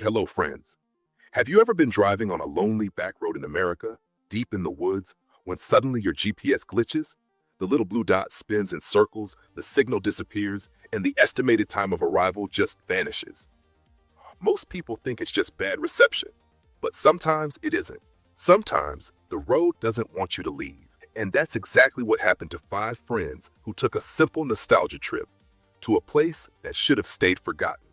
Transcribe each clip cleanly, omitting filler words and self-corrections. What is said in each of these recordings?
Hello, friends. Have you ever been driving on a lonely back road in America, deep in the woods, when suddenly your GPS glitches? The little blue dot spins in circles, the signal disappears, and the estimated time of arrival just vanishes. Most people think it's just bad reception, but sometimes it isn't. Sometimes the road doesn't want you to leave. And that's exactly what happened to five friends who took a simple nostalgia trip to a place that should have stayed forgotten.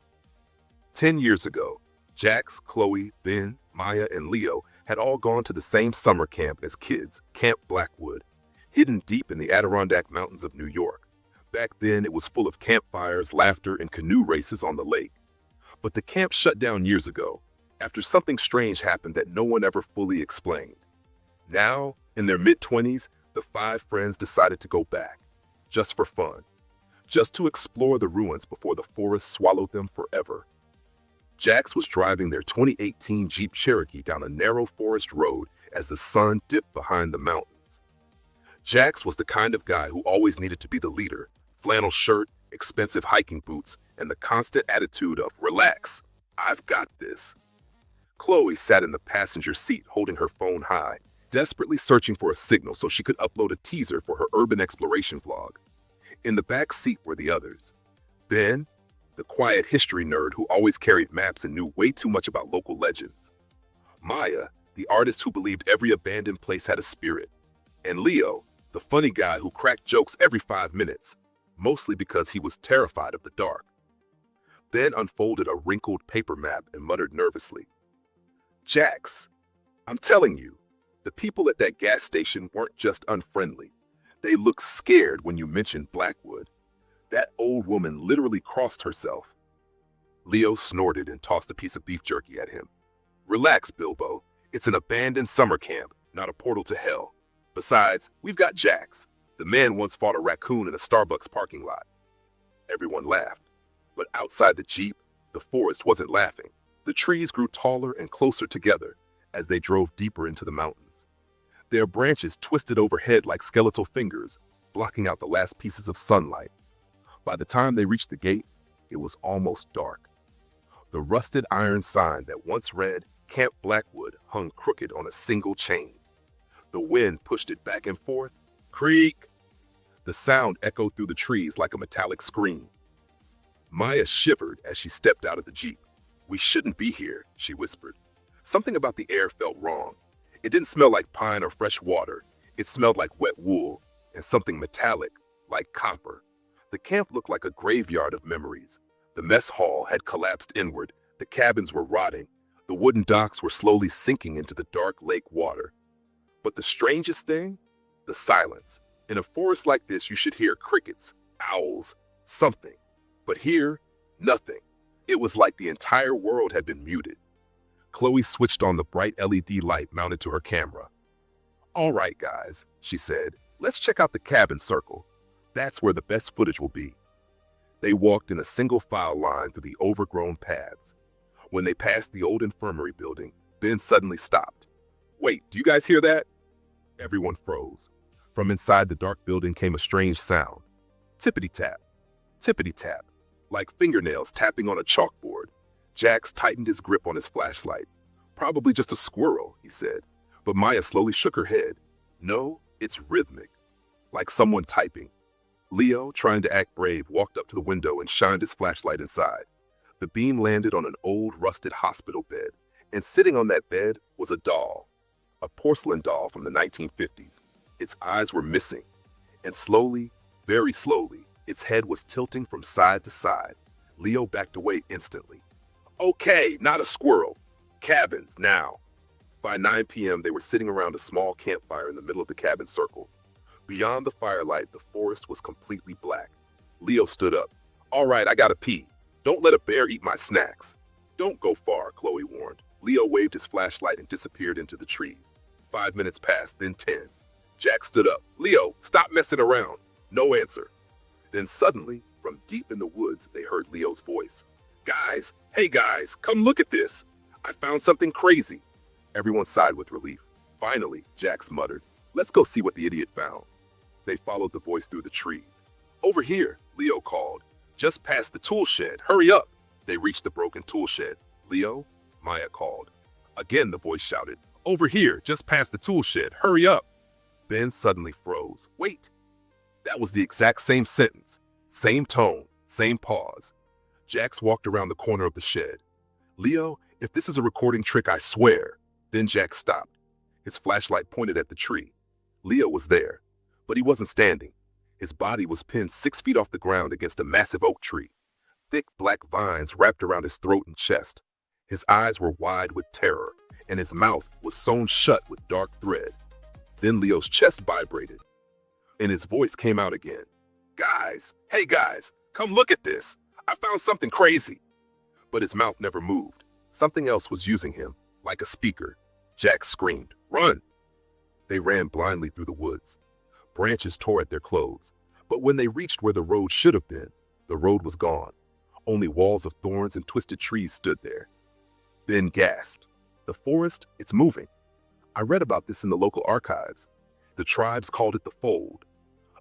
10 years ago, Jax, Chloe, Ben, Maya, and Leo had all gone to the same summer camp as kids, Camp Blackwood, hidden deep in the Adirondack Mountains of New York. Back then, it was full of campfires, laughter, and canoe races on the lake. But the camp shut down years ago, after something strange happened that no one ever fully explained. Now, in their mid-20s, the five friends decided to go back, just for fun, just to explore the ruins before the forest swallowed them forever. Jax was driving their 2018 Jeep Cherokee down a narrow forest road as the sun dipped behind the mountains. Jax was the kind of guy who always needed to be the leader, flannel shirt, expensive hiking boots, and the constant attitude of, "Relax, I've got this." Chloe sat in the passenger seat holding her phone high, desperately searching for a signal so she could upload a teaser for her urban exploration vlog. In the back seat were the others. Ben, the quiet history nerd who always carried maps and knew way too much about local legends. Maya, the artist who believed every abandoned place had a spirit. And Leo, the funny guy who cracked jokes every 5 minutes, mostly because he was terrified of the dark. Ben unfolded a wrinkled paper map and muttered nervously, "Jax, I'm telling you, the people at that gas station weren't just unfriendly. They looked scared when you mentioned Blackwood. That old woman literally crossed herself." Leo snorted and tossed a piece of beef jerky at him. "Relax, Bilbo. It's an abandoned summer camp, not a portal to hell. Besides, we've got Jax. The man once fought a raccoon in a Starbucks parking lot." Everyone laughed. But outside the Jeep, the forest wasn't laughing. The trees grew taller and closer together as they drove deeper into the mountains. Their branches twisted overhead like skeletal fingers, blocking out the last pieces of sunlight. By the time they reached the gate, it was almost dark. The rusted iron sign that once read Camp Blackwood hung crooked on a single chain. The wind pushed it back and forth. Creak! The sound echoed through the trees like a metallic scream. Maya shivered as she stepped out of the Jeep. "We shouldn't be here," she whispered. Something about the air felt wrong. It didn't smell like pine or fresh water. It smelled like wet wool and something metallic, like copper. The camp looked like a graveyard of memories. The mess hall had collapsed inward. The cabins were rotting. The wooden docks were slowly sinking into the dark lake water. But the strangest thing? The silence. In a forest like this, you should hear crickets, owls, something. But here, nothing. It was like the entire world had been muted. Chloe switched on the bright LED light mounted to her camera. "All right, guys," she said, "let's check out the cabin circle. That's where the best footage will be." They walked in a single file line through the overgrown paths. When they passed the old infirmary building, Ben suddenly stopped. "Wait, do you guys hear that?" Everyone froze. From inside the dark building came a strange sound. Tippity-tap, tippity-tap, like fingernails tapping on a chalkboard. Jax tightened his grip on his flashlight. "Probably just a squirrel," he said. But Maya slowly shook her head. "No, it's rhythmic, like someone typing." Leo, trying to act brave, walked up to the window and shined his flashlight inside. The beam landed on an old, rusted hospital bed, and sitting on that bed was a doll, a porcelain doll from the 1950s. Its eyes were missing, and slowly, very slowly, its head was tilting from side to side. Leo backed away instantly. "Okay, not a squirrel. Cabins, now." By 9 p.m., they were sitting around a small campfire in the middle of the cabin circle. Beyond the firelight, the forest was completely black. Leo stood up. "All right, I gotta pee. Don't let a bear eat my snacks." "Don't go far," Chloe warned. Leo waved his flashlight and disappeared into the trees. 5 minutes passed, then 10. Jack stood up. "Leo, stop messing around." No answer. Then suddenly, from deep in the woods, they heard Leo's voice. "Guys, hey guys, come look at this. I found something crazy." Everyone sighed with relief. Finally, Jax muttered, "Let's go see what the idiot found." They followed the voice through the trees. "Over here," Leo called. "Just past the tool shed. Hurry up." They reached the broken tool shed. "Leo, Maya called. Again, the voice shouted, "Over here, just past the tool shed, hurry up." Ben suddenly froze. Wait! That was the exact same sentence, same tone, same pause. Jax walked around the corner of the shed. "Leo, if this is a recording trick, I swear." Then Jax stopped. His flashlight pointed at the tree. Leo was there, but he wasn't standing. His body was pinned 6 feet off the ground against a massive oak tree. Thick black vines wrapped around his throat and chest. His eyes were wide with terror, and his mouth was sewn shut with dark thread. Then Leo's chest vibrated, and his voice came out again. "Guys, hey guys, come look at this. I found something crazy." But his mouth never moved. Something else was using him, like a speaker. Jax screamed, "Run!" They ran blindly through the woods. Branches tore at their clothes, but when they reached where the road should have been, the road was gone. Only walls of thorns and twisted trees stood there. Ben gasped. "The forest, it's moving. I read about this in the local archives. The tribes called it the Fold,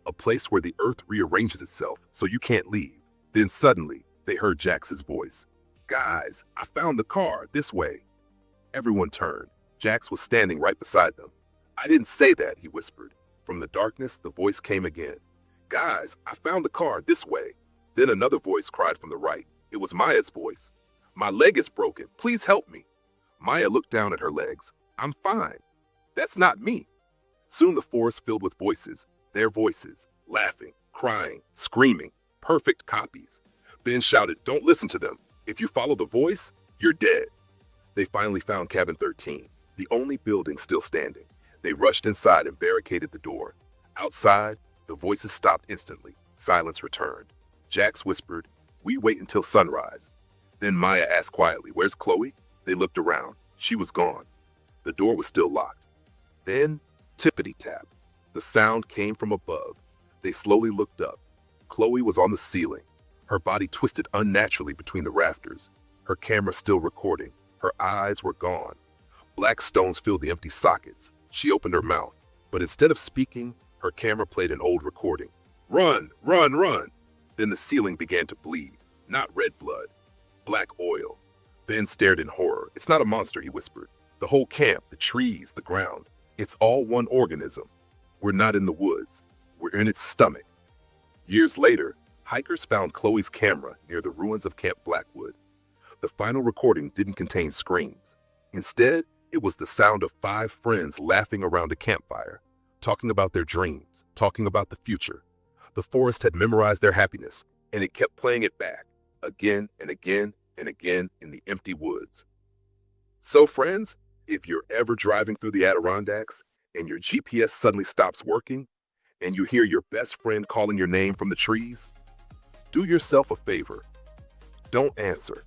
a place where the earth rearranges itself so you can't leave." Then suddenly, they heard Jax's voice. "Guys, I found the car, this way." Everyone turned. Jax was standing right beside them. "I didn't say that," he whispered. From the darkness, the voice came again. "Guys, I found the car, this way." Then another voice cried from the right. It was Maya's voice. "My leg is broken. Please help me." Maya looked down at her legs. "I'm fine." "That's not me." Soon the forest filled with voices, their voices, laughing, crying, screaming, perfect copies. Ben shouted, "Don't listen to them. If you follow the voice, you're dead." They finally found cabin 13, the only building still standing. They rushed inside and barricaded the door. Outside, the voices stopped instantly. Silence returned. Jax whispered, "We wait until sunrise." Then Maya asked quietly, "Where's Chloe?" They looked around. She was gone. The door was still locked. Then, tippity-tap. The sound came from above. They slowly looked up. Chloe was on the ceiling. Her body twisted unnaturally between the rafters. Her camera still recording. Her eyes were gone. Black stones filled the empty sockets. She opened her mouth, but instead of speaking, her camera played an old recording. "Run, run, run!" Then the ceiling began to bleed. Not red blood, black oil. Ben stared in horror. "It's not a monster," he whispered. "The whole camp, the trees, the ground, it's all one organism. We're not in the woods. We're in its stomach." Years later, hikers found Chloe's camera near the ruins of Camp Blackwood. The final recording didn't contain screams. Instead, it was the sound of 5 friends laughing around a campfire, talking about their dreams, talking about the future. The forest had memorized their happiness, and it kept playing it back, again and again and again in the empty woods. So friends, if you're ever driving through the Adirondacks and your GPS suddenly stops working, and you hear your best friend calling your name from the trees, do yourself a favor. Don't answer.